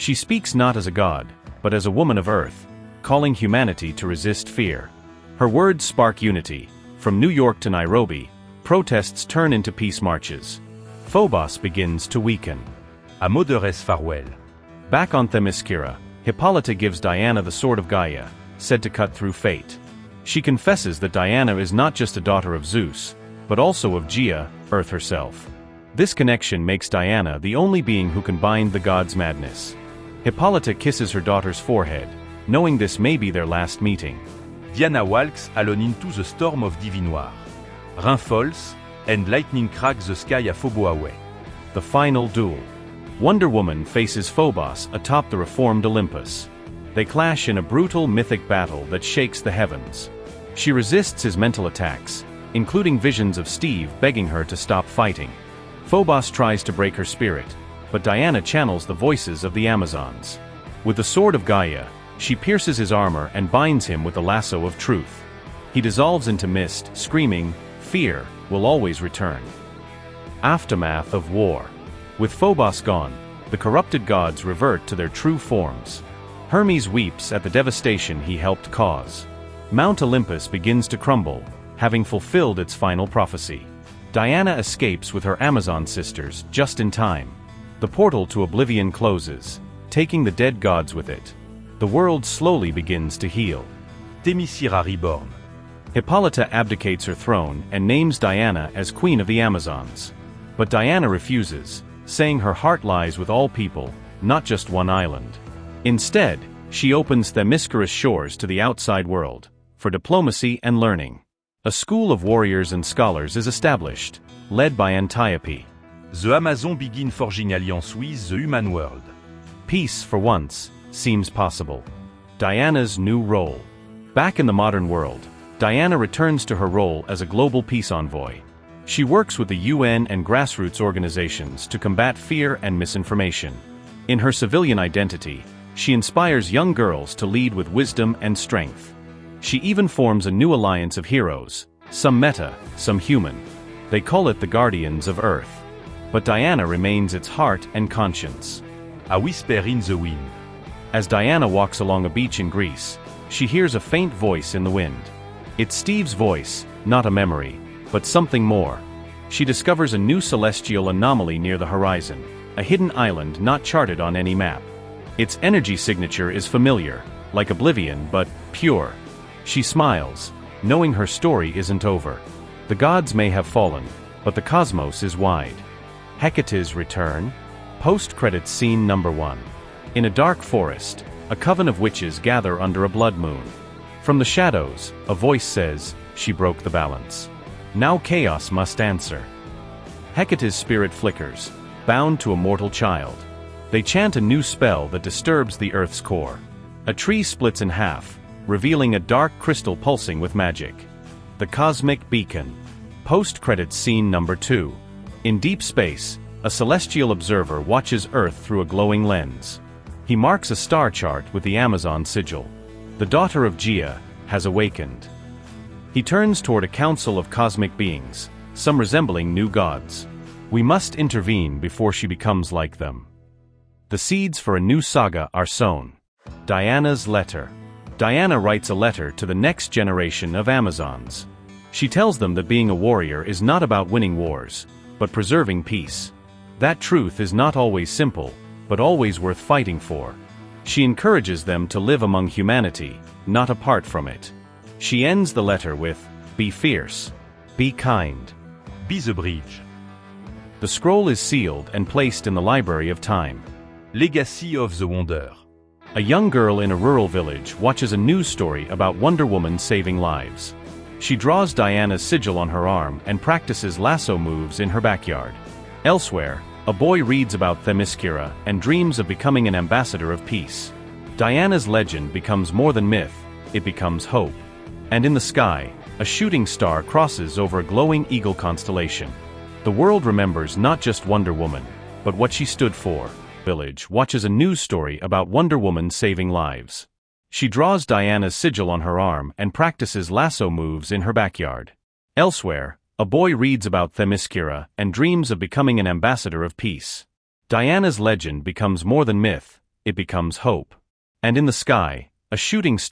She speaks not as a god, but as a woman of earth, calling humanity to resist fear. Her words spark unity. From New York to Nairobi, protests turn into peace marches. Phobos begins to weaken. 𝗪𝗪𝗃. Back on Themyscira, Hippolyta gives Diana the sword of Gaia, said to cut through fate. She confesses that Diana is not just a daughter of Zeus, but also of Gaia, Earth herself. This connection makes Diana the only being who can bind the gods' madness. Hippolyta kisses her daughter's forehead, knowing this may be their last meeting. Diana walks alone into the storm of Divinoir. Rain falls, and lightning cracks the sky à 𝗙𝗂𝗹𝗶. The final duel. Wonder Woman faces Phobos atop the reformed Olympus. They clash in a brutal mythic battle that shakes the heavens. She resists his mental attacks, including visions of Steve begging her to stop fighting. Phobos tries to break her spirit, but Diana channels the voices of the Amazons. With the sword of Gaia, she pierces his armor and binds him with the lasso of truth. He dissolves into mist, screaming, "Fear will always return." Aftermath of war. With Phobos gone, the corrupted gods revert to their true forms. Hermes weeps at the devastation he helped cause. Mount Olympus begins to crumble, having fulfilled its final prophecy. Diana escapes with her Amazon sisters just in time. The portal to oblivion closes, taking the dead gods with it. The world slowly begins to heal. Themyscira reborn. Hippolyta abdicates her throne and names Diana as Queen of the Amazons. But Diana refuses, saying her heart lies with all people, not just one island. Instead, she opens Themyscira's shores to the outside world, for diplomacy and learning. A school of warriors and scholars is established, led by 𝗙𝗪𝗙𝗃. The Amazon begin forging alliance with the human world. Peace, for once, seems possible. Diana's new role. Back in the modern world, Diana returns to her role as a global peace envoy. She works with the UN and grassroots organizations to combat fear and misinformation. In her civilian identity, she inspires young girls to lead with wisdom and strength. She even forms a new alliance of heroes, some meta, some human. They call it the Guardians of Earth. But Diana remains its heart and conscience. A whisper in the wind. As Diana walks along a beach in Greece, she hears a faint voice in the wind. It's Steve's voice, not a memory, but something more. She discovers a new celestial anomaly near the horizon, a hidden island not charted on any map. Its energy signature is familiar, like oblivion but pure. She smiles, knowing her story isn't over. The gods may have fallen, but the cosmos is wide. Hecate's return? Post-credits scene number 1. In a dark forest, a coven of witches gather under a blood moon. From the shadows, a voice says, "She broke the balance. Now chaos must answer." Hecate's spirit flickers, bound to a mortal child. They chant a new spell that disturbs the Earth's core. A tree splits in half, revealing a dark crystal pulsing with magic. The Cosmic Beacon. Post-credits scene number 2. In deep space, a celestial observer watches Earth through a glowing lens. He marks a star chart with the Amazon sigil. The daughter of Gaia has awakened. He turns toward a council of cosmic beings, some resembling new gods. We must intervene before she becomes like them. The seeds for a new saga are sown. Diana's letter. Diana writes a letter to the next generation of Amazons. She tells them that being a warrior is not about winning wars, but preserving peace. That truth is not always simple, but always worth fighting for. She encourages them to live among humanity, not apart from it. She ends the letter with, "Be fierce. Be kind. Be the bridge." The scroll is sealed and placed in the Library of Time. Legacy of the Wonder. A young girl in a rural village watches a news story about Wonder Woman saving lives. She draws Diana's sigil on her arm and practices lasso moves in her backyard. Elsewhere, a boy reads about Themyscira and dreams of becoming an ambassador of peace. Diana's legend becomes more than myth, it becomes hope. And in the sky, a shooting star crosses over a glowing eagle constellation. The world remembers not just Wonder Woman, but what she stood for. Village watches a news story about Wonder Woman saving lives. She draws Diana's sigil on her arm and practices lasso moves in her backyard. Elsewhere, a boy reads about Themyscira and dreams of becoming an ambassador of peace. Diana's legend becomes more than myth, it becomes hope. And in the sky, a shooting star